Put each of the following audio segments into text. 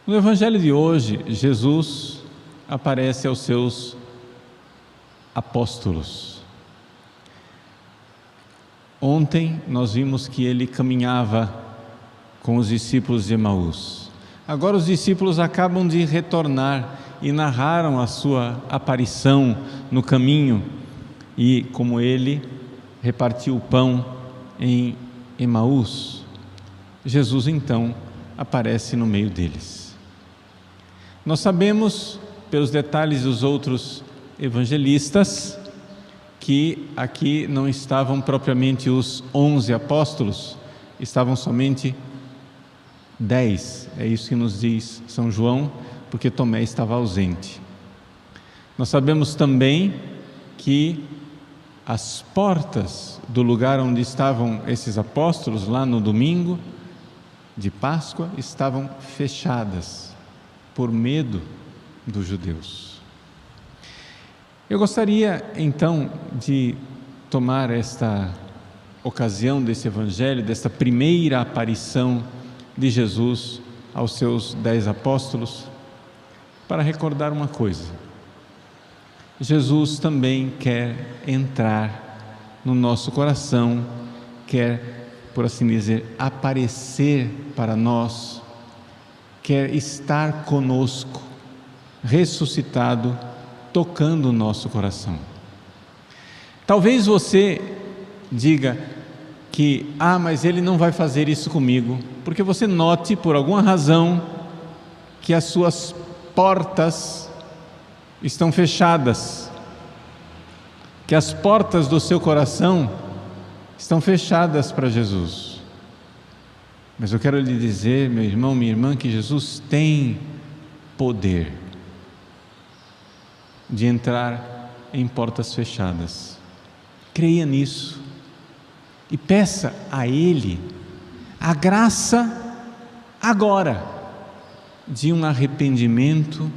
No Evangelho de hoje, Jesus aparece aos seus apóstolos. Ontem nós vimos que ele caminhava com os discípulos de Emaús. Agora os discípulos acabam de retornar e narraram a sua aparição no caminho e como ele repartiu o pão em Emaús. Jesus então aparece no meio deles. Nós sabemos, pelos detalhes dos outros evangelistas, que aqui não estavam propriamente os 11 apóstolos, estavam somente 10, é isso que nos diz São João, porque Tomé estava ausente. Nós sabemos também que as portas do lugar onde estavam esses apóstolos, lá no domingo de Páscoa, estavam fechadas, por medo dos judeus. Eu gostaria então de tomar esta ocasião desse evangelho, desta primeira aparição de Jesus aos seus 10 apóstolos, para recordar uma coisa. Jesus também quer entrar no nosso coração, quer, por assim dizer, aparecer para nós, quer estar conosco, ressuscitado, tocando o nosso coração. Talvez você diga que, mas ele não vai fazer isso comigo, porque você note, por alguma razão, que as suas portas estão fechadas, que as portas do seu coração estão fechadas para Jesus. Mas eu quero lhe dizer, meu irmão, minha irmã, que Jesus tem poder de entrar em portas fechadas. Creia nisso e peça a Ele a graça agora de um arrependimento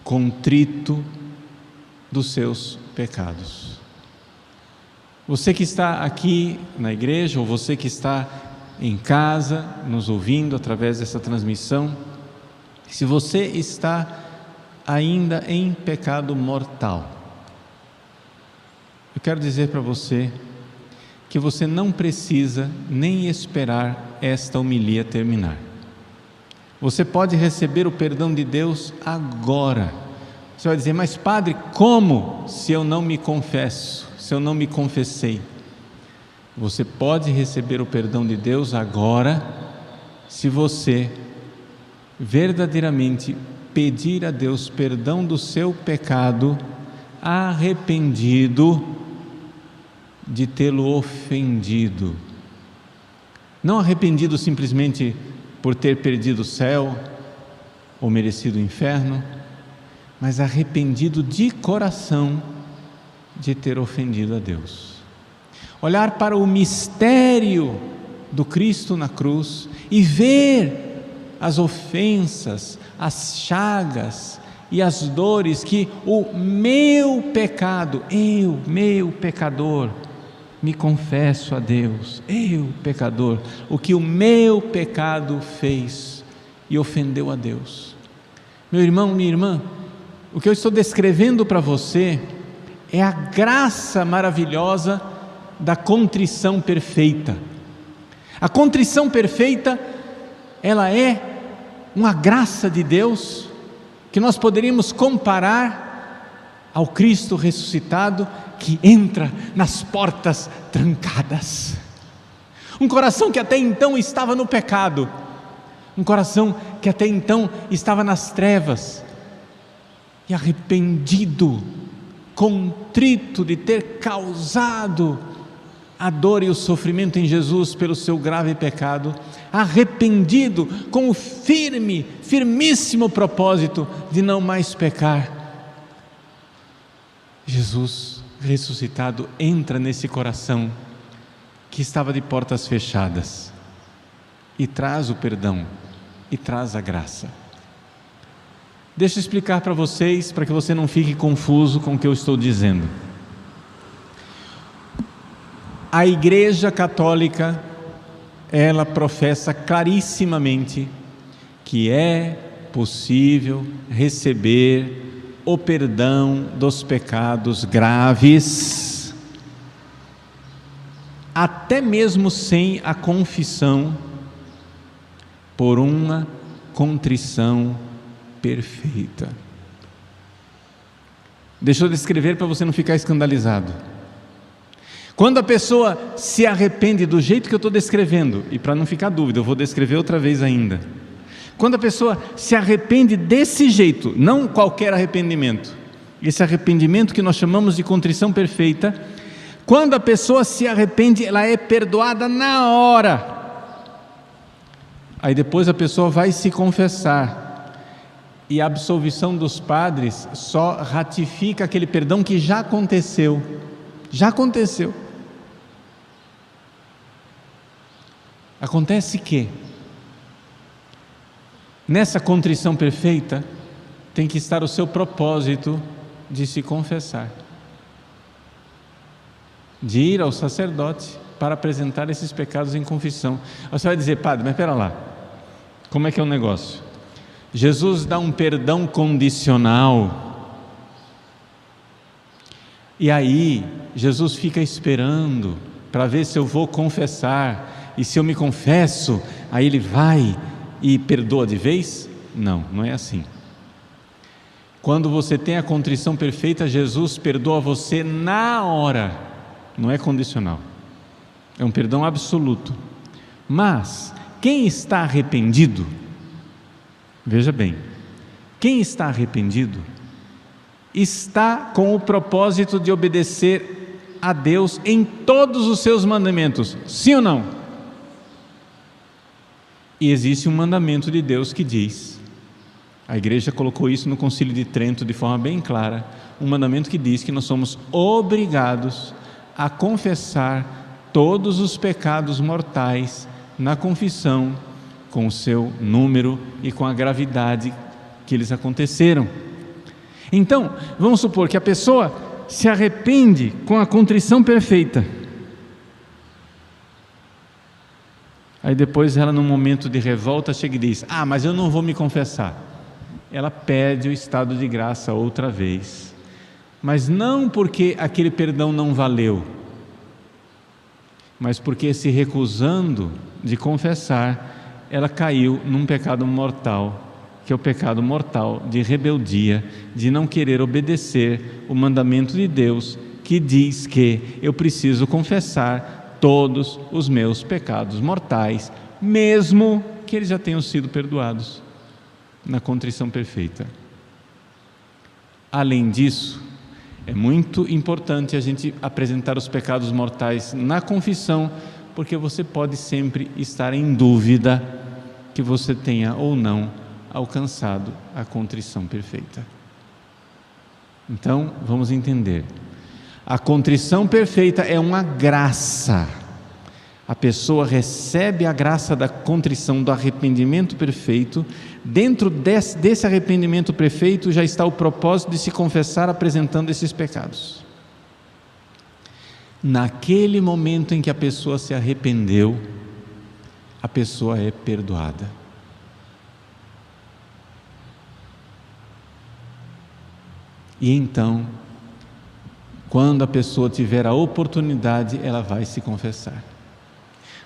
contrito dos seus pecados. Você que está aqui na igreja, ou você que está em casa, nos ouvindo através dessa transmissão, se você está ainda em pecado mortal, eu quero dizer para você que você não precisa nem esperar esta homilia terminar. Você pode receber o perdão de Deus agora. Você vai dizer, mas padre, como se eu não me confesso, se eu não me confessei? Você pode receber o perdão de Deus agora, se você verdadeiramente pedir a Deus perdão do seu pecado, arrependido de tê-lo ofendido. Não arrependido simplesmente por ter perdido o céu ou merecido o inferno, mas arrependido de coração de ter ofendido a Deus. Olhar para o mistério do Cristo na cruz e ver as ofensas, as chagas e as dores que o meu pecado, meu pecador, me confesso a Deus, eu pecador, o que o meu pecado fez e ofendeu a Deus. Meu irmão, minha irmã, o que eu estou descrevendo para você é a graça maravilhosa da contrição perfeita. A contrição perfeita, ela é uma graça de Deus que nós poderíamos comparar ao Cristo ressuscitado que entra nas portas trancadas. Um coração que até então estava no pecado, um coração que até então estava nas trevas, e arrependido, contrito de ter causado a dor e o sofrimento em Jesus pelo seu grave pecado, arrependido com o firmíssimo propósito de não mais pecar, Jesus ressuscitado entra nesse coração que estava de portas fechadas e traz o perdão e traz a graça. Deixa eu explicar para vocês, para que você não fique confuso com o que eu estou dizendo. A Igreja Católica, ela professa clarissimamente que é possível receber o perdão dos pecados graves, até mesmo sem a confissão, por uma contrição perfeita. Deixa eu descrever para você não ficar escandalizado. Quando a pessoa se arrepende do jeito que eu estou descrevendo, e para não ficar dúvida, eu vou descrever outra vez ainda. Quando a pessoa se arrepende desse jeito, não qualquer arrependimento, esse arrependimento que nós chamamos de contrição perfeita, quando a pessoa se arrepende, ela é perdoada na hora. Aí depois a pessoa vai se confessar, e a absolvição dos padres só ratifica aquele perdão que já aconteceu. Já aconteceu. Acontece que nessa contrição perfeita tem que estar o seu propósito de se confessar, de ir ao sacerdote para apresentar esses pecados em confissão. Você vai dizer: padre, mas espera lá, como é que é o negócio? Jesus dá um perdão condicional, e aí Jesus fica esperando para ver se eu vou confessar, e se eu me confesso, aí ele vai e perdoa de vez? Não, não é assim. Quando você tem a contrição perfeita, Jesus perdoa você na hora, não é condicional, é um perdão absoluto. Mas quem está arrependido, veja bem, quem está arrependido está com o propósito de obedecer a Deus em todos os seus mandamentos, sim ou não? E existe um mandamento de Deus que diz, a igreja colocou isso no Concílio de Trento de forma bem clara, um mandamento que diz que nós somos obrigados a confessar todos os pecados mortais na confissão, com o seu número e com a gravidade que eles aconteceram. Então, vamos supor que a pessoa se arrepende com a contrição perfeita. Aí depois ela, num momento de revolta, chega e diz: mas eu não vou me confessar. Ela pede o estado de graça outra vez, mas não porque aquele perdão não valeu, mas porque, se recusando de confessar, ela caiu num pecado mortal, que é o pecado mortal de rebeldia, de não querer obedecer o mandamento de Deus, que diz que eu preciso confessar todos os meus pecados mortais, mesmo que eles já tenham sido perdoados na contrição perfeita. Além disso, é muito importante a gente apresentar os pecados mortais na confissão, porque você pode sempre estar em dúvida que você tenha ou não alcançado a contrição perfeita. Então, vamos entender. A contrição perfeita é uma graça. A pessoa recebe a graça da contrição, do arrependimento perfeito. Dentro desse arrependimento perfeito já está o propósito de se confessar apresentando esses pecados. Naquele momento em que a pessoa se arrependeu, a pessoa é perdoada. E então, quando a pessoa tiver a oportunidade, ela vai se confessar.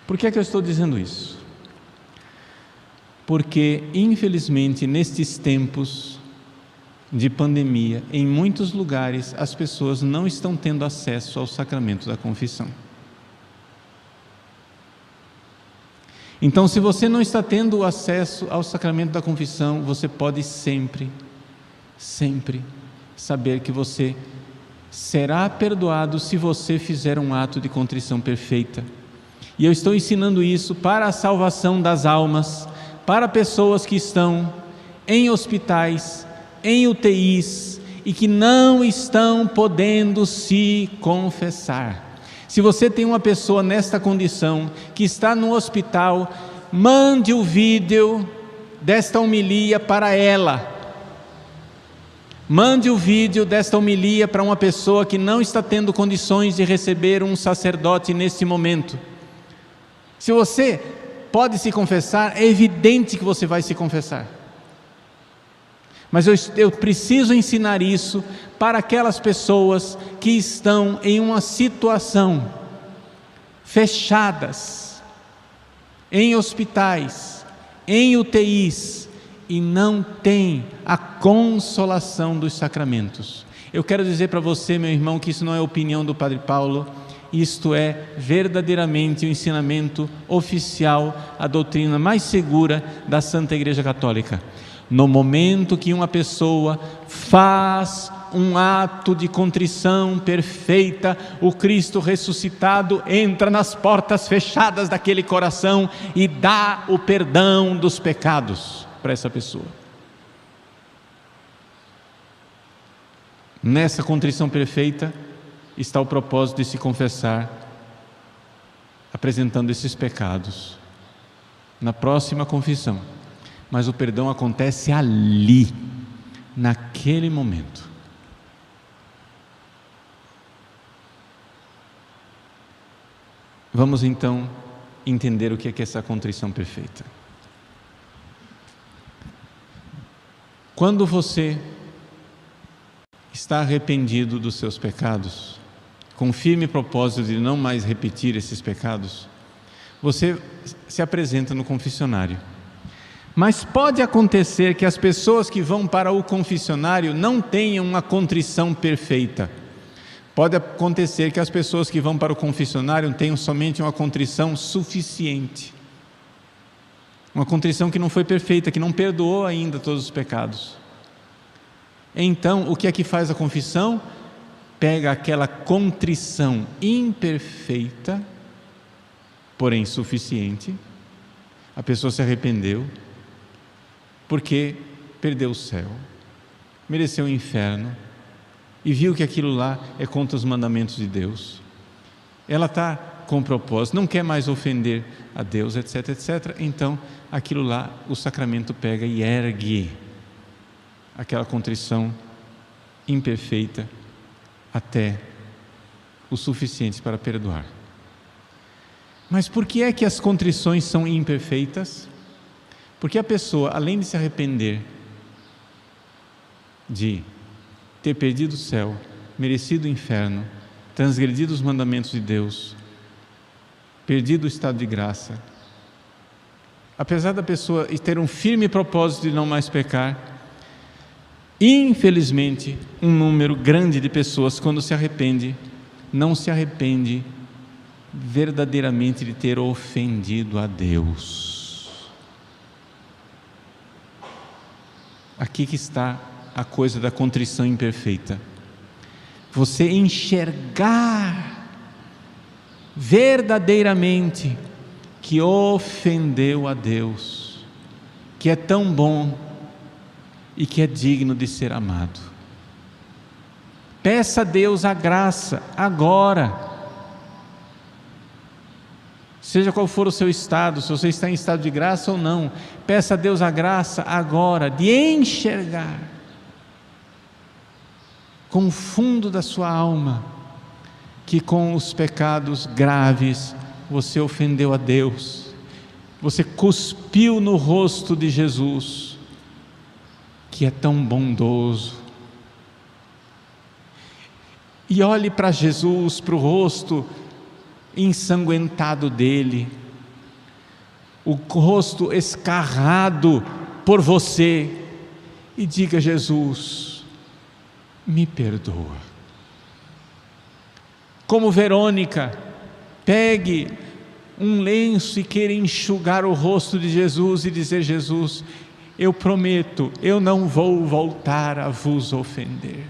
Por que é que eu estou dizendo isso? Porque, infelizmente, nestes tempos de pandemia, em muitos lugares, as pessoas não estão tendo acesso ao sacramento da confissão. Então, se você não está tendo acesso ao sacramento da confissão, você pode sempre saber que você será perdoado se você fizer um ato de contrição perfeita. E eu estou ensinando isso para a salvação das almas, para pessoas que estão em hospitais, em UTIs e que não estão podendo se confessar. Se você tem uma pessoa nesta condição, que está no hospital, mande o vídeo desta homilia para ela. Mande o vídeo desta homilia para uma pessoa que não está tendo condições de receber um sacerdote nesse momento. Se você pode se confessar, é evidente que você vai se confessar. Mas eu preciso ensinar isso para aquelas pessoas que estão em uma situação fechadas, em hospitais, em UTIs, e não têm a consolação dos sacramentos. Eu quero dizer para você, meu irmão, que isso não é opinião do Padre Paulo, isto é verdadeiramente o ensinamento oficial, a doutrina mais segura da Santa Igreja Católica. No momento que uma pessoa faz um ato de contrição perfeita, o Cristo ressuscitado entra nas portas fechadas daquele coração e dá o perdão dos pecados para essa pessoa. Nessa contrição perfeita está o propósito de se confessar, apresentando esses pecados na próxima confissão. Mas o perdão acontece ali, naquele momento. Vamos então entender o que é essa contrição perfeita. Quando você está arrependido dos seus pecados, com firme propósito de não mais repetir esses pecados, você se apresenta no confessionário. Mas pode acontecer que as pessoas que vão para o confessionário não tenham uma contrição perfeita. Pode acontecer que as pessoas que vão para o confessionário tenham somente uma contrição suficiente. Uma contrição que não foi perfeita, que não perdoou ainda todos os pecados. Então, o que é que faz a confissão? Pega aquela contrição imperfeita, porém suficiente. A pessoa se arrependeu, porque perdeu o céu, mereceu o inferno, e viu que aquilo lá é contra os mandamentos de Deus. Ela está com propósito, não quer mais ofender a Deus, etc, etc. Então, aquilo lá, o sacramento pega e ergue aquela contrição imperfeita até o suficiente para perdoar. Mas por que é que as contrições são imperfeitas? Porque a pessoa, além de se arrepender de ter perdido o céu, merecido o inferno, transgredido os mandamentos de Deus, perdido o estado de graça, apesar da pessoa ter um firme propósito de não mais pecar, infelizmente, um número grande de pessoas, quando se arrepende, não se arrepende verdadeiramente de ter ofendido a Deus. Aqui que está a coisa da contrição imperfeita. Você enxergar verdadeiramente que ofendeu a Deus, que é tão bom e que é digno de ser amado. Peça a Deus a graça agora. Seja qual for o seu estado, se você está em estado de graça ou não, peça a Deus a graça agora de enxergar com o fundo da sua alma que com os pecados graves você ofendeu a Deus, você cuspiu no rosto de Jesus, que é tão bondoso, e olhe para Jesus, para o rosto ensanguentado dele, o rosto escarrado por você, e diga: Jesus, me perdoa. Como Verônica, pegue um lenço e queira enxugar o rosto de Jesus e dizer: Jesus, eu prometo, eu não vou voltar a vos ofender.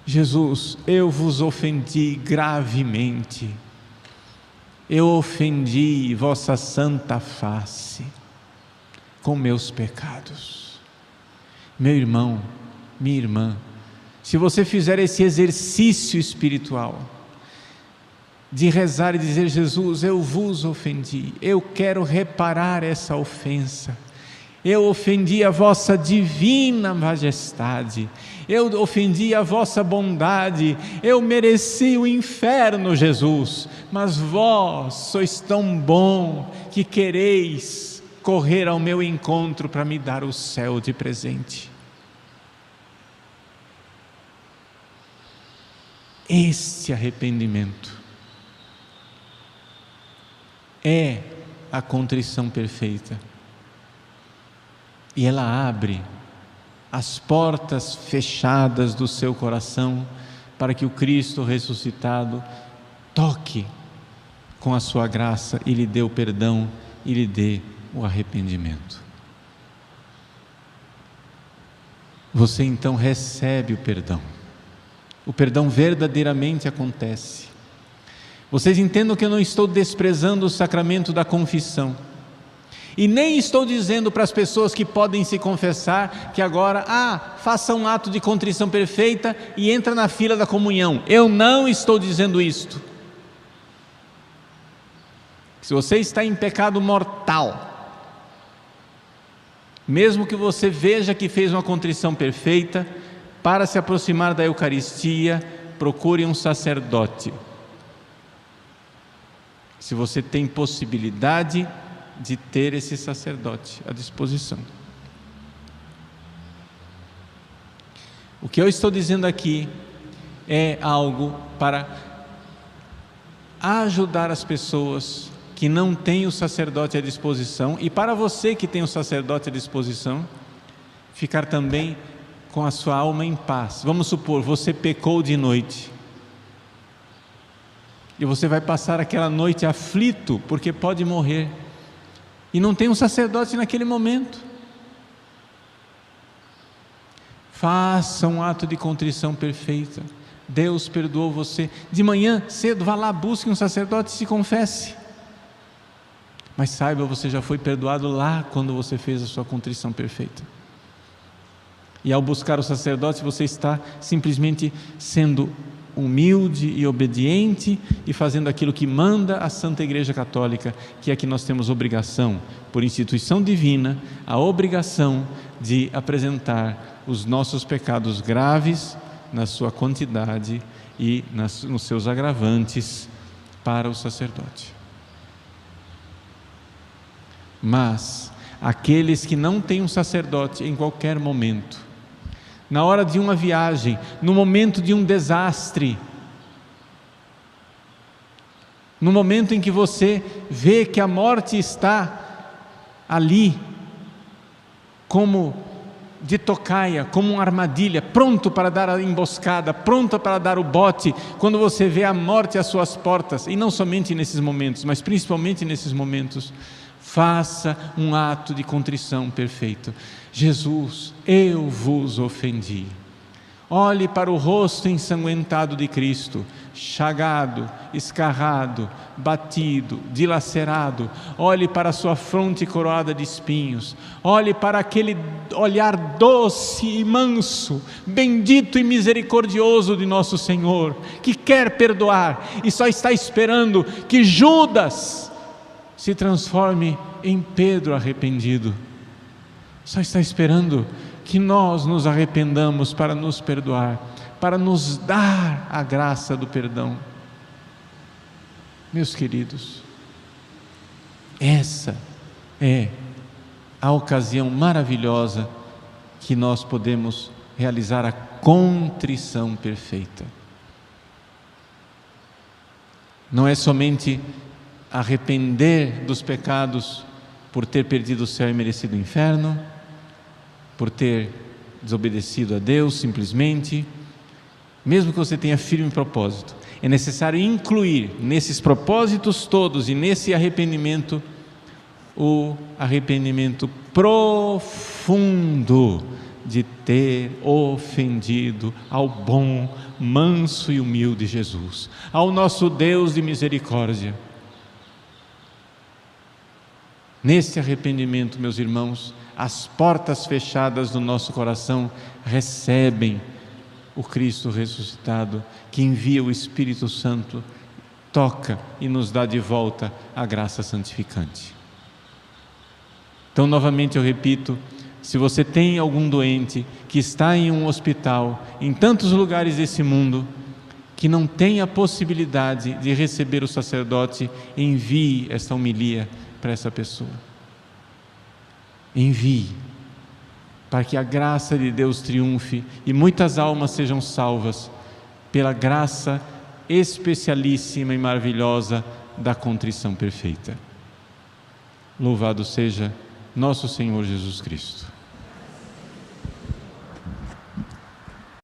Jesus, eu vos ofendi gravemente, eu ofendi vossa santa face com meus pecados. Meu irmão, minha irmã, se você fizer esse exercício espiritual, de rezar e dizer: Jesus, eu vos ofendi, eu quero reparar essa ofensa, eu ofendi a vossa divina majestade, eu ofendi a vossa bondade, eu mereci o inferno, Jesus, mas vós sois tão bom que quereis correr ao meu encontro para me dar o céu de presente. Este arrependimento é a contrição perfeita, e ela abre as portas fechadas do seu coração para que o Cristo ressuscitado toque com a sua graça e lhe dê o perdão e lhe dê o arrependimento. Você então recebe o perdão. O perdão verdadeiramente acontece. Vocês entendam que eu não estou desprezando o sacramento da confissão. E nem estou dizendo para as pessoas que podem se confessar que agora, faça um ato de contrição perfeita e entra na fila da comunhão. Eu não estou dizendo isto. Se você está em pecado mortal, mesmo que você veja que fez uma contrição perfeita, para se aproximar da Eucaristia, procure um sacerdote. Se você tem possibilidade de ter esse sacerdote à disposição. O que eu estou dizendo aqui é algo para ajudar as pessoas que não têm o sacerdote à disposição, e para você que tem o sacerdote à disposição, ficar também com a sua alma em paz. Vamos supor, você pecou de noite, e você vai passar aquela noite aflito, porque pode morrer, e não tem um sacerdote naquele momento. Faça um ato de contrição perfeita. Deus perdoou você. De manhã cedo, vá lá, busque um sacerdote e se confesse. Mas saiba, você já foi perdoado lá quando você fez a sua contrição perfeita. E ao buscar o sacerdote, você está simplesmente sendo humilde e obediente e fazendo aquilo que manda a Santa Igreja Católica, que é que nós temos obrigação, por instituição divina, a obrigação de apresentar os nossos pecados graves na sua quantidade e nos seus agravantes para o sacerdote. Mas aqueles que não têm um sacerdote em qualquer momento, na hora de uma viagem, no momento de um desastre, no momento em que você vê que a morte está ali, como de tocaia, como uma armadilha, pronto para dar a emboscada, pronto para dar o bote, quando você vê a morte às suas portas, e não somente nesses momentos, mas principalmente nesses momentos, faça um ato de contrição perfeito. Jesus, eu vos ofendi. Olhe para o rosto ensanguentado de Cristo, chagado, escarrado, batido, dilacerado. Olhe para a sua fronte coroada de espinhos. Olhe para aquele olhar doce e manso, bendito e misericordioso de nosso Senhor, que quer perdoar e só está esperando que Judas se transforme em Pedro arrependido. Só está esperando que nós nos arrependamos para nos perdoar, para nos dar a graça do perdão. Meus queridos, essa é a ocasião maravilhosa que nós podemos realizar a contrição perfeita. Não é somente arrepender dos pecados por ter perdido o céu e merecido o inferno, por ter desobedecido a Deus simplesmente. Mesmo que você tenha firme propósito, é necessário incluir nesses propósitos todos e nesse arrependimento o arrependimento profundo de ter ofendido ao bom, manso e humilde Jesus, ao nosso Deus de misericórdia. Nesse arrependimento, meus irmãos, as portas fechadas do nosso coração recebem o Cristo ressuscitado, que envia o Espírito Santo, toca e nos dá de volta a graça santificante. Então, novamente eu repito, se você tem algum doente que está em um hospital, em tantos lugares desse mundo, que não tem a possibilidade de receber o sacerdote, envie esta homilia para essa pessoa. Envie, para que a graça de Deus triunfe e muitas almas sejam salvas pela graça especialíssima e maravilhosa da contrição perfeita. Louvado seja nosso Senhor Jesus Cristo.